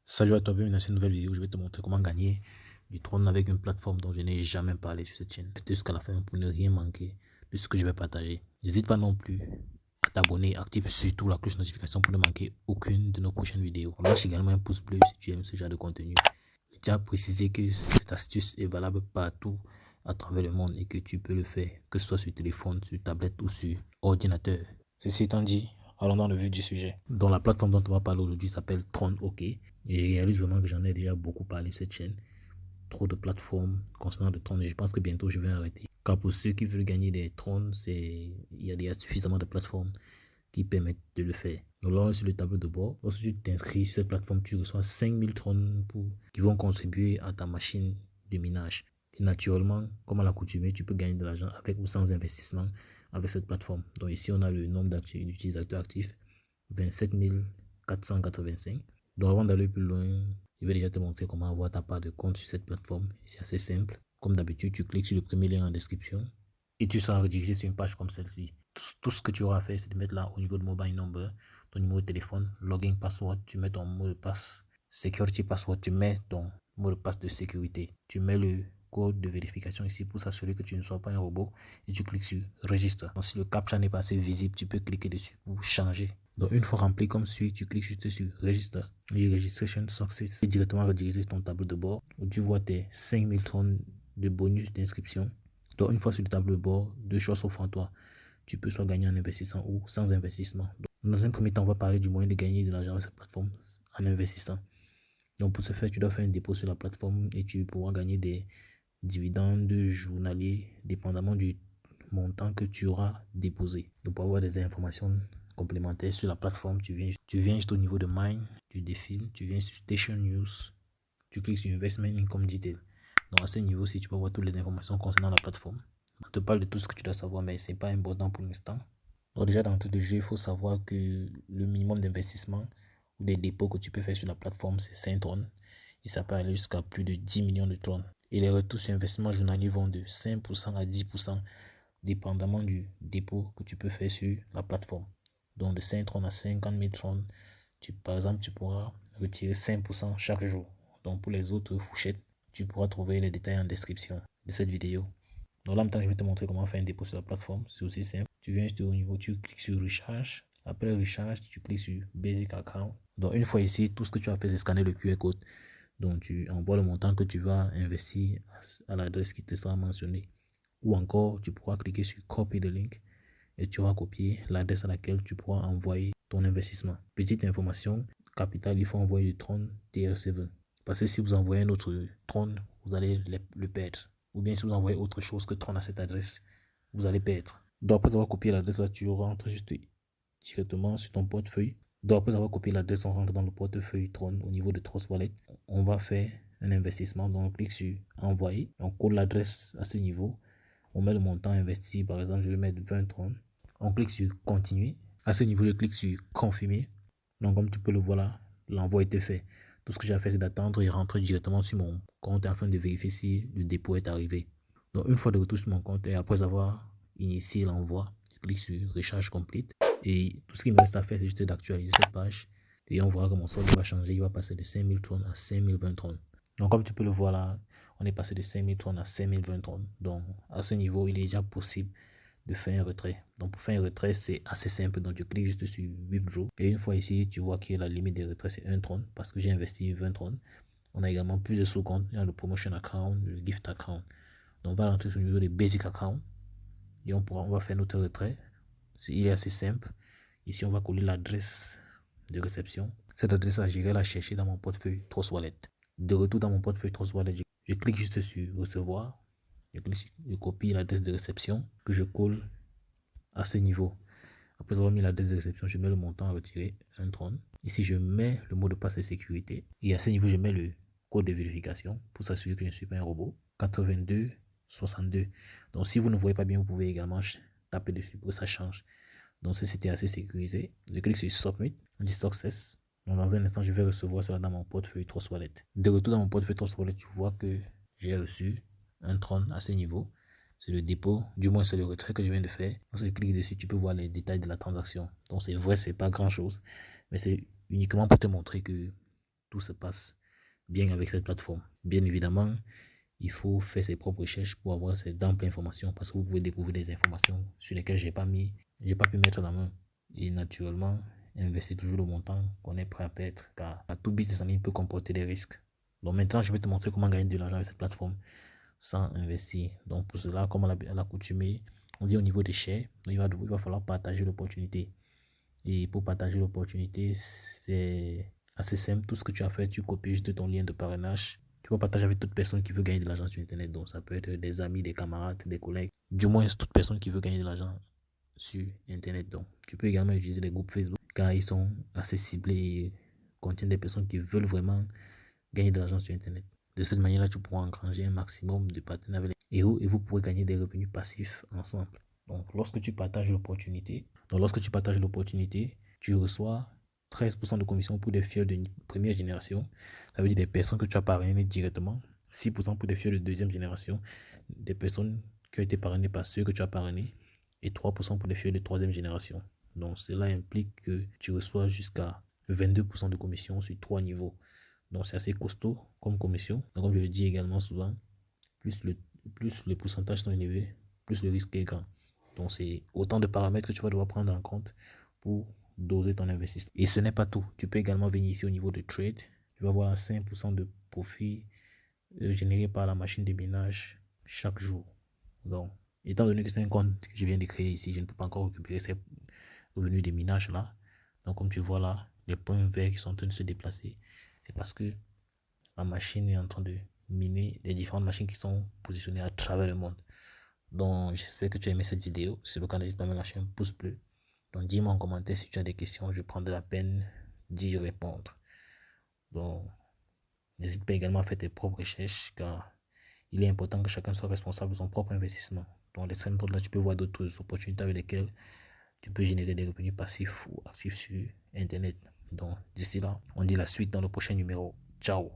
Salut à toi, bienvenue dans cette nouvelle vidéo. Je vais te montrer comment gagner du trône avec une plateforme dont je n'ai jamais parlé sur cette chaîne. Restez jusqu'à la fin pour ne rien manquer de ce que je vais partager. N'hésite pas non plus à t'abonner, active surtout la cloche de notification pour ne manquer aucune de nos prochaines vidéos. Lâche également un pouce bleu si tu aimes ce genre de contenu. Je tiens à préciser que cette astuce est valable partout à travers le monde et que tu peux le faire, que ce soit sur téléphone, sur tablette ou sur ordinateur. Ceci étant dit, allons dans le vif du sujet. Dans la plateforme dont on va parler aujourd'hui s'appelle Tron OK. Et réalise vraiment que j'en ai déjà beaucoup parlé sur cette chaîne. Trop de plateformes concernant le Tron et je pense que bientôt je vais arrêter. Car pour ceux qui veulent gagner des trônes, il y a déjà suffisamment de plateformes qui permettent de le faire. Donc là, sur le tableau de bord, lorsque tu t'inscris sur cette plateforme, tu reçois 5000 trônes qui vont contribuer à ta machine de minage. Et naturellement, comme à l'accoutumée, tu peux gagner de l'argent avec ou sans investissement avec cette plateforme. Donc ici, on a le nombre d'utilisateurs actifs, 27 485. Donc avant d'aller plus loin, je vais déjà te montrer comment avoir ta part de compte sur cette plateforme. C'est assez simple. Comme d'habitude, tu cliques sur le premier lien en description et tu seras redirigé sur une page comme celle-ci. Tout ce que tu auras à faire, c'est de mettre là au niveau de mobile number, ton numéro de téléphone, login password, tu mets ton mot de passe, security password, tu mets ton mot de passe de sécurité. Tu mets le code de vérification ici pour s'assurer que tu ne sois pas un robot et tu cliques sur registre. Donc si le captcha n'est pas assez visible, tu peux cliquer dessus pour changer. Donc une fois rempli comme suit, tu cliques juste sur register et registration success. Et directement rediriger ton tableau de bord où tu vois tes 5000 tonnes de bonus d'inscription. Donc une fois sur le tableau de bord, deux choix s'offrent à toi. Tu peux soit gagner en investissant ou sans investissement. Donc, dans un premier temps, on va parler du moyen de gagner de l'argent sur cette plateforme en investissant. Donc pour ce faire, tu dois faire un dépôt sur la plateforme et tu pourras gagner des dividendes journaliers dépendamment du montant que tu auras déposé. Donc pour avoir des informations complémentaires sur la plateforme, tu viens juste au niveau de Mine, tu défiles, tu viens sur Station News, tu cliques sur Investment Income Detail. Donc à ce niveau-ci, tu peux avoir toutes les informations concernant la plateforme. On te parle de tout ce que tu dois savoir, mais ce n'est pas important pour l'instant. Donc déjà d'entrée de jeu, il faut savoir que le minimum d'investissement ou des dépôts que tu peux faire sur la plateforme, c'est 5 tonnes. Et ça peut aller jusqu'à plus de 10 millions de tonnes. Et les retours sur investissement journalier vont de 5% à 10%, dépendamment du dépôt que tu peux faire sur la plateforme. Donc de 5 tonnes à 50 000 tonnes, par exemple, tu pourras retirer 5% chaque jour. Donc pour les autres fourchettes, tu pourras trouver les détails en description de cette vidéo. Donc là, maintenant, je vais te montrer comment faire un dépôt sur la plateforme. C'est aussi simple. Tu viens juste au niveau, tu cliques sur Recharge. Après Recharge, tu cliques sur Basic Account. Donc une fois ici, tout ce que tu as fait, c'est scanner le QR code. Donc tu envoies le montant que tu vas investir à l'adresse qui te sera mentionnée. Ou encore, tu pourras cliquer sur Copy the link et tu auras copié l'adresse à laquelle tu pourras envoyer ton investissement. Petite information, capital, il faut envoyer du Tron TR7. Parce que si vous envoyez un autre Tron, vous allez le perdre. Ou bien si vous envoyez autre chose que Tron à cette adresse, vous allez perdre. Donc après avoir copié l'adresse, là, tu rentres juste directement sur ton portefeuille. Donc après avoir copié l'adresse, on rentre dans le portefeuille Tron au niveau de Trust Wallet. On va faire un investissement. Donc on clique sur envoyer. On colle l'adresse à ce niveau. On met le montant investi. Par exemple, je vais mettre 20 Tron. On clique sur continuer. À ce niveau, je clique sur confirmer. Donc comme tu peux le voir là, l'envoi était fait. Tout ce que j'ai fait, c'est d'attendre et rentrer directement sur mon compte afin de vérifier si le dépôt est arrivé. Donc, une fois de retour sur mon compte et après avoir initié l'envoi, je clique sur Recharge Complete. Et tout ce qui me reste à faire, c'est juste d'actualiser cette page. Et on verra que mon solde va changer. Il va passer de 5000 tonnes à 5020 tonnes. Donc, comme tu peux le voir là, on est passé de 5000 tonnes à 5020 tonnes. Donc, à ce niveau, il est déjà possible de faire un retrait. Donc pour faire un retrait, c'est assez simple. Donc tu cliques juste sur Withdraw. Et une fois ici, tu vois que la limite des retraits, c'est 1 tron parce que j'ai investi 20 trons. On a également plus de sous-comptes. Il y a le Promotion Account, le Gift Account. Donc on va rentrer sur le niveau des Basic Account. Et on va faire notre retrait. Il est assez simple. Ici, on va coller l'adresse de réception. Cette adresse-là, j'irai la chercher dans mon portefeuille Trust Wallet. De retour dans mon portefeuille Trust Wallet, je clique juste sur Recevoir. Je copie l'adresse de réception que je colle à ce niveau. Après avoir mis l'adresse de réception, je mets le montant à retirer, 1 tron. Ici, je mets le mot de passe de sécurité. Et à ce niveau, je mets le code de vérification pour s'assurer que je ne suis pas un robot. 82 62. Donc, si vous ne voyez pas bien, vous pouvez également taper dessus pour que ça change. Donc, c'était assez sécurisé. Je clique sur Submit. On dit Success. Donc, dans un instant, je vais recevoir ça dans mon portefeuille Trust Wallet. De retour dans mon portefeuille Trust Wallet, tu vois que j'ai reçu un tron à ce niveau. C'est le dépôt, du moins c'est le retrait que je viens de faire. Quand tu cliques dessus, tu peux voir les détails de la transaction. Donc c'est vrai, c'est pas grand chose, mais c'est uniquement pour te montrer que tout se passe bien avec cette plateforme. Bien évidemment, il faut faire ses propres recherches pour avoir d'amples informations parce que vous pouvez découvrir des informations sur lesquelles j'ai pas pu mettre la main. Et naturellement, investir toujours le montant qu'on est prêt à perdre car tout business en ligne peut comporter des risques. Donc maintenant, je vais te montrer comment gagner de l'argent avec cette plateforme sans investir. Donc pour cela, comme à l'accoutumée, on dit au niveau des shares, il va falloir partager l'opportunité. Et pour partager l'opportunité, c'est assez simple. Tout ce que tu as fait, tu copies juste ton lien de parrainage. Tu peux partager avec toute personne qui veut gagner de l'argent sur Internet. Donc ça peut être des amis, des camarades, des collègues. Du moins, toute personne qui veut gagner de l'argent sur Internet. Donc tu peux également utiliser les groupes Facebook car ils sont assez ciblés et contiennent des personnes qui veulent vraiment gagner de l'argent sur Internet. De cette manière-là, tu pourras engranger un maximum de partenaires avec les héros et vous pourrez gagner des revenus passifs ensemble. Donc, lorsque tu partages l'opportunité, tu reçois 13% de commission pour des fiers de première génération. Ça veut dire des personnes que tu as parrainées directement. 6% pour des fiers de deuxième génération. Des personnes qui ont été parrainées par ceux que tu as parrainés. Et 3% pour des fiers de troisième génération. Donc, cela implique que tu reçois jusqu'à 22% de commission sur 3 niveaux. Donc, c'est assez costaud comme commission. Donc, comme je le dis également souvent, plus les pourcentages sont élevés, plus le risque est grand. Donc, c'est autant de paramètres que tu vas devoir prendre en compte pour doser ton investissement. Et ce n'est pas tout. Tu peux également venir ici au niveau de trade. Tu vas voir 5% de profit généré par la machine de minage chaque jour. Donc, étant donné que c'est un compte que je viens de créer ici, je ne peux pas encore récupérer ces revenus de minage là. Donc, comme tu vois là, les points verts qui sont en train de se déplacer, c'est parce que la machine est en train de miner les différentes machines qui sont positionnées à travers le monde. Donc, j'espère que tu as aimé cette vidéo. Si c'est le cas, n'hésite pas à me lâcher un pouce bleu. Donc, dis-moi en commentaire si tu as des questions. Je prendrai la peine d'y répondre. Donc, n'hésite pas également à faire tes propres recherches car il est important que chacun soit responsable de son propre investissement. Dans l'extrême droite, là, tu peux voir d'autres opportunités avec lesquelles tu peux générer des revenus passifs ou actifs sur Internet. Donc, d'ici là, on dit la suite dans le prochain numéro. Ciao!